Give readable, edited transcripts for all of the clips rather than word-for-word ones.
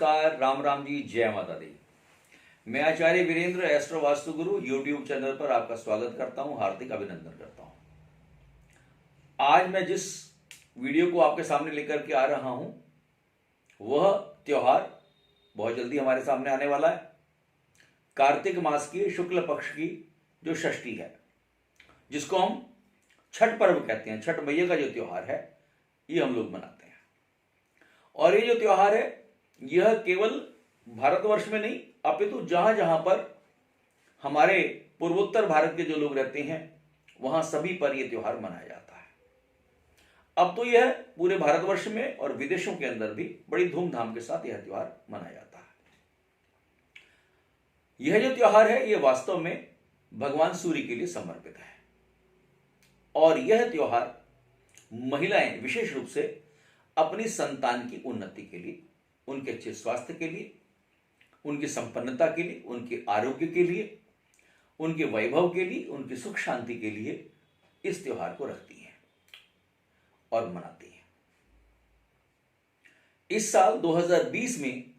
नमस्कार, राम राम जी, जय माता दी। मैं आचार्य वीरेंद्र एस्ट्रो वास्तु गुरु यूट्यूब चैनल पर आपका स्वागत करता हूं, हार्दिक अभिनंदन करता हूं। आज मैं जिस वीडियो को आपके सामने लेकर के आ रहा हूं वह त्योहार बहुत जल्दी हमारे सामने आने वाला है। कार्तिक मास की शुक्ल पक्ष की जो षष्ठी है, जिसको हम छठ पर्व कहते हैं, छठ मैया का जो त्योहार है ये हम लोग मनाते हैं। और ये जो त्योहार है यह केवल भारतवर्ष में नहीं अपितु जहां जहां पर हमारे पूर्वोत्तर भारत के जो लोग रहते हैं वहां सभी पर यह त्योहार मनाया जाता है। अब तो यह पूरे भारतवर्ष में और विदेशों के अंदर भी बड़ी धूमधाम के साथ यह त्योहार मनाया जाता है। यह जो त्योहार है यह वास्तव में भगवान सूर्य के लिए समर्पित है और यह त्योहार महिलाएं विशेष रूप से अपनी संतान की उन्नति के लिए, उनके अच्छे स्वास्थ्य के लिए, उनकी संपन्नता के लिए, उनके आरोग्य के लिए, उनके वैभव के लिए, उनकी सुख शांति के लिए इस त्योहार को रखती हैं और मनाती हैं। इस साल 2020 में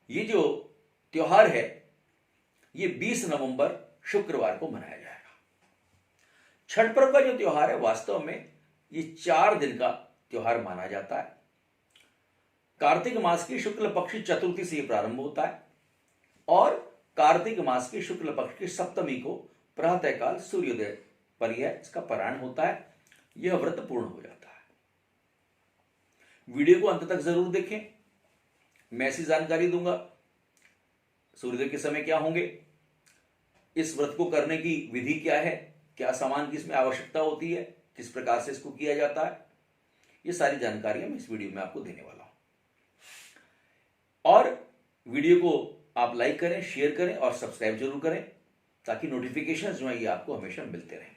ये जो त्योहार है ये 20 नवंबर शुक्रवार को मनाया जाएगा। छठ पर्व का जो त्योहार है वास्तव में ये 4 दिन का त्योहार माना जाता है। कार्तिक मास की शुक्ल पक्ष चतुर्थी से यह प्रारंभ होता है और कार्तिक मास की शुक्ल पक्ष की सप्तमी को प्रातःकाल सूर्योदय पर यह इसका पारायण होता है। यह व्रत पूर्ण हो जाता है। वीडियो को अंत तक जरूर देखें। मैं ऐसी जानकारी दूंगा सूर्योदय के समय क्या होंगे, इस व्रत को करने की विधि क्या है, क्या सामान की इसमें आवश्यकता होती है, किस प्रकार से इसको किया जाता है, ये सारी जानकारियां मैं इस वीडियो में आपको देने वाला हूं। और वीडियो को आप लाइक करें, शेयर करें और सब्सक्राइब जरूर करें ताकि नोटिफिकेशंस जो है ये आपको हमेशा मिलते रहें।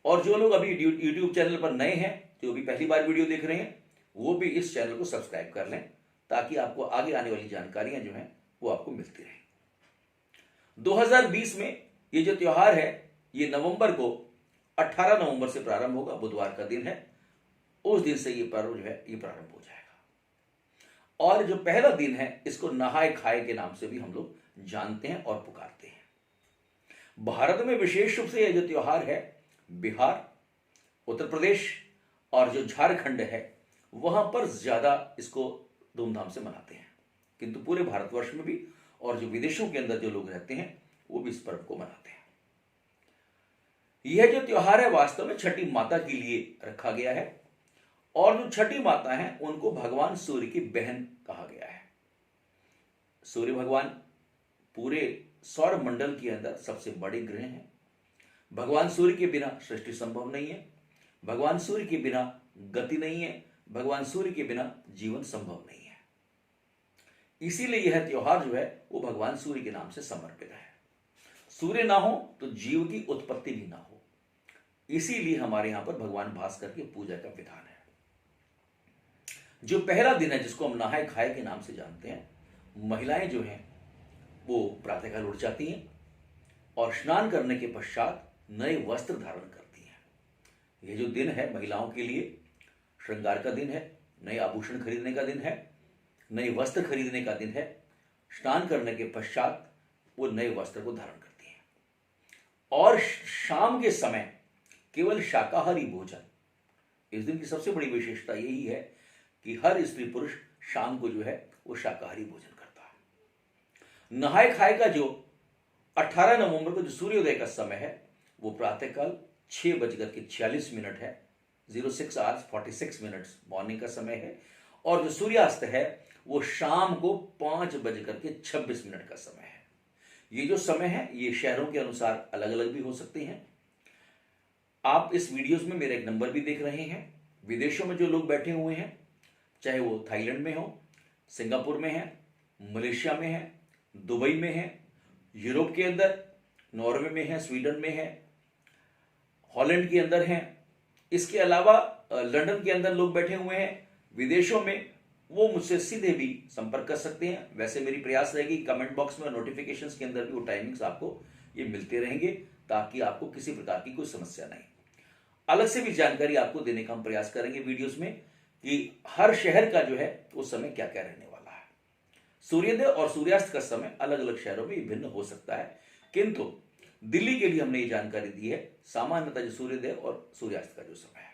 और जो लोग अभी यूट्यूब चैनल पर नए हैं, जो भी पहली बार वीडियो देख रहे हैं, वो भी इस चैनल को सब्सक्राइब कर लें ताकि आपको आगे आने वाली जानकारियां जो हैं वो आपको मिलती रहें। 2020 में ये जो त्योहार है ये नवंबर को 18 नवंबर से प्रारंभ होगा, बुधवार का दिन है। उस दिन से ये पर्व जो है ये प्रारंभ हो जाएगा और जो पहला दिन है इसको नहाय खाए के नाम से भी हम लोग जानते हैं और पुकारते हैं। भारत में विशेष रूप से यह जो त्योहार है बिहार, उत्तर प्रदेश और जो झारखंड है वहां पर ज्यादा इसको धूमधाम से मनाते हैं, किंतु पूरे भारतवर्ष में भी और जो विदेशों के अंदर जो लोग रहते हैं वो भी इस पर्व को मनाते हैं। यह जो त्योहार है वास्तव में छठी माता के लिए रखा गया है और जो छठी माता है उनको भगवान सूर्य की बहन कहा गया है। सूर्य भगवान पूरे सौर मंडल के अंदर सबसे बड़े ग्रह हैं। भगवान सूर्य के बिना सृष्टि संभव नहीं है, भगवान सूर्य के बिना गति नहीं है, भगवान सूर्य के बिना जीवन संभव नहीं है। इसीलिए यह त्योहार जो है वो भगवान सूर्य के नाम से समर्पित है। सूर्य ना हो तो जीव की उत्पत्ति भी ना हो, इसीलिए हमारे यहां पर भगवान भास्कर की पूजा का विधान है। जो पहला दिन है जिसको हम नहाय खाए के नाम से जानते हैं, महिलाएं जो हैं वो प्रातःकाल उठ जाती हैं और स्नान करने के पश्चात नए वस्त्र धारण करती हैं। यह जो दिन है महिलाओं के लिए श्रृंगार का दिन है, नए आभूषण खरीदने का दिन है, नए वस्त्र खरीदने का दिन है। स्नान करने के पश्चात वो नए वस्त्र को धारण करती हैं और शाम के समय केवल शाकाहारी भोजन। इस दिन की सबसे बड़ी विशेषता यही है कि हर स्त्री पुरुष शाम को जो है वो शाकाहारी भोजन करता है। नहाय खाए का जो 18 नवंबर को जो सूर्योदय का समय है वो प्रातःकाल 6:46 है, 06 hours 46 minutes मॉर्निंग का समय है और जो सूर्यास्त है वो शाम को 5:26 का समय है। ये जो समय है ये शहरों के अनुसार अलग अलग भी हो सकते हैं। आप इस वीडियोस में मेरा एक नंबर भी देख रहे हैं। विदेशों में जो लोग बैठे हुए हैं, चाहे वो थाईलैंड में हो, सिंगापुर में है, मलेशिया में है, दुबई में है, यूरोप के अंदर नॉर्वे में है, स्वीडन में है, हॉलैंड के अंदर है, इसके अलावा लंदन के अंदर लोग बैठे हुए हैं। विदेशों में वो मुझसे सीधे भी संपर्क कर सकते हैं। वैसे मेरी प्रयास रहेगी कमेंट बॉक्स में और नोटिफिकेशंस के अंदर भी वो टाइमिंग्स आपको ये मिलते रहेंगे ताकि आपको किसी प्रकार की कोई समस्या नहीं। अलग से भी जानकारी आपको देने का हम प्रयास करेंगे वीडियोस में कि हर शहर का जो है उस समय क्या क्या रहने वाला है। सूर्योदय और सूर्यास्त का समय अलग अलग शहरों में भिन्न हो सकता है, किंतु दिल्ली के लिए हमने ये जानकारी दी है सामान्यतः जो सूर्योदय और सूर्यास्त का जो समय है।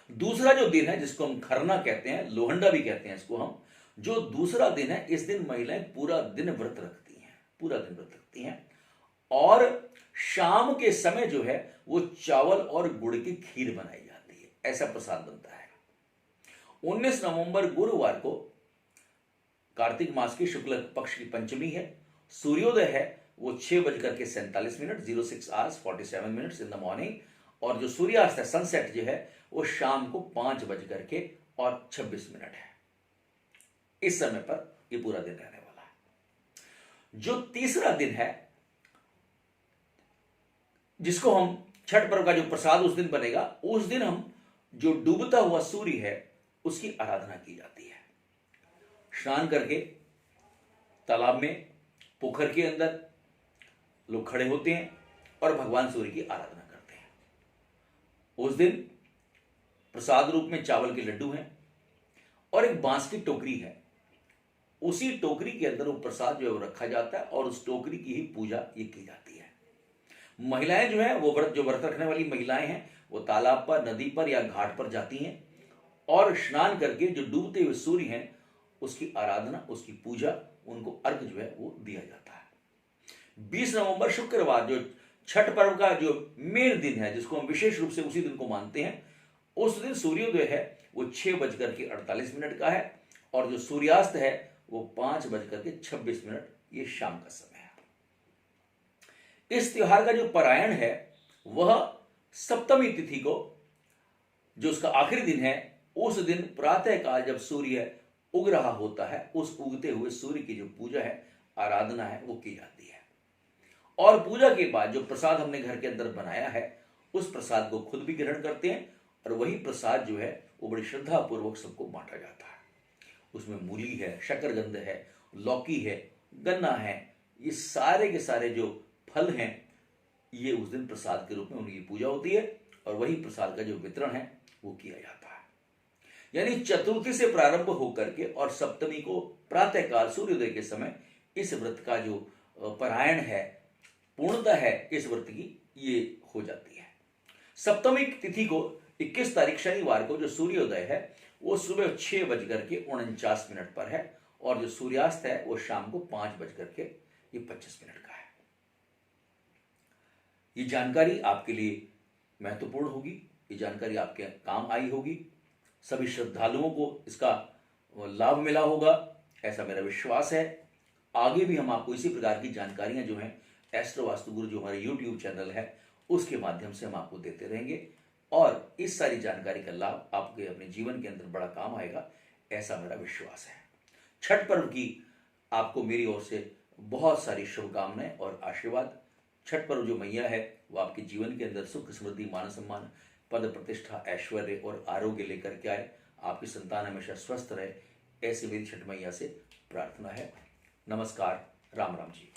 दूसरा जो दिन है जिसको हम खरना कहते हैं, लोहंडा भी कहते हैं इसको हम, जो दूसरा दिन है, इस दिन महिलाएं पूरा दिन व्रत रखती हैं, पूरा दिन व्रत रखती हैं और शाम के समय जो है वो चावल और गुड़ की खीर बनाई जाती है, ऐसा प्रसाद बनता है। 19 नवंबर गुरुवार को कार्तिक मास की शुक्ल पक्ष की पंचमी है। सूर्योदय है वो 6:47 06 hours 47 minutes in the morning, और जो सूर्यास्त है, सनसेट जो है, वो शाम को 5:26 है। इस समय पर ये पूरा दिन रहने वाला है। जो तीसरा दिन है जिसको हम छठ पर्व का जो प्रसाद उस दिन बनेगा, उस दिन हम जो डूबता हुआ सूर्य है उसकी आराधना की जाती है। स्नान करके तालाब में, पोखर के अंदर लोग खड़े होते हैं और भगवान सूर्य की आराधना करते हैं। उस दिन प्रसाद रूप में चावल के लड्डू हैं और एक बांस की टोकरी है। उसी टोकरी के अंदर वो प्रसाद जो है वो रखा जाता है और उस टोकरी की ही पूजा ये की जाती है। महिलाएं जो है वो व्रत रखने वाली महिलाएं हैं, वो तालाब पर, नदी पर या घाट पर जाती हैं और स्नान करके जो डूबते हुए सूर्य हैं उसकी आराधना, उसकी पूजा, उनको अर्घ जो है वो दिया जाता है। 20 नवंबर शुक्रवार जो छठ पर्व का जो मेन दिन है, जिसको हम विशेष रूप से उसी दिन को मानते हैं, उस दिन सूर्योदय है वो 6:48 का है और जो सूर्यास्त है वो 5:26, ये शाम का समय है। इस त्योहार का जो परायण है वह सप्तमी तिथि को, जो उसका आखिरी दिन है, उस दिन प्रातः काल जब सूर्य उग रहा होता है, उस उगते हुए सूर्य की जो पूजा है, आराधना है, वो की जाती है। और पूजा के बाद जो प्रसाद हमने घर के अंदर बनाया है उस प्रसाद को खुद भी ग्रहण करते हैं और वही प्रसाद जो है वो बड़ी श्रद्धा पूर्वक सबको बांटा जाता है। उसमें मूली है, शकरकंद है, लौकी है, गन्ना है, ये सारे के सारे जो फल हैं, ये उस दिन प्रसाद के रूप में उनकी पूजा होती है और वही प्रसाद का जो वितरण है वो किया जाता है। यानी चतुर्थी से प्रारंभ होकर के और सप्तमी को प्रातःकाल सूर्योदय के समय इस व्रत का जो परायण है, पूर्णता है इस व्रत की, ये हो जाती है। सप्तमी तिथि को 21 तारीख शनिवार को जो सूर्योदय है वो सुबह 6:49 पर है और जो सूर्यास्त है वो शाम को 5:25 का है। ये जानकारी आपके लिए महत्वपूर्ण होगी, ये जानकारी आपके काम आई होगी, सभी श्रद्धालुओं को इसका लाभ मिला होगा, ऐसा मेरा विश्वास है। आगे भी हम आपको इसी प्रकार की जानकारियां जो हैं एस्ट्रो वास्तु गुरु जो हमारे यूट्यूब चैनल है उसके माध्यम से हम आपको देते रहेंगे और इस सारी जानकारी का लाभ आपके अपने जीवन के अंदर बड़ा काम आएगा, ऐसा मेरा विश्वास है। छठ पर्व की आपको मेरी ओर से बहुत सारी शुभकामनाएं और आशीर्वाद। छठ पर्व जो मैया है वो आपके जीवन के अंदर सुख, समृद्धि, मान सम्मान, पद प्रतिष्ठा, ऐश्वर्य और आरोग्य लेकर के आए, आपकी संतान हमेशा स्वस्थ रहे, ऐसी मेरी छठ मैया से प्रार्थना है। नमस्कार, राम राम जी।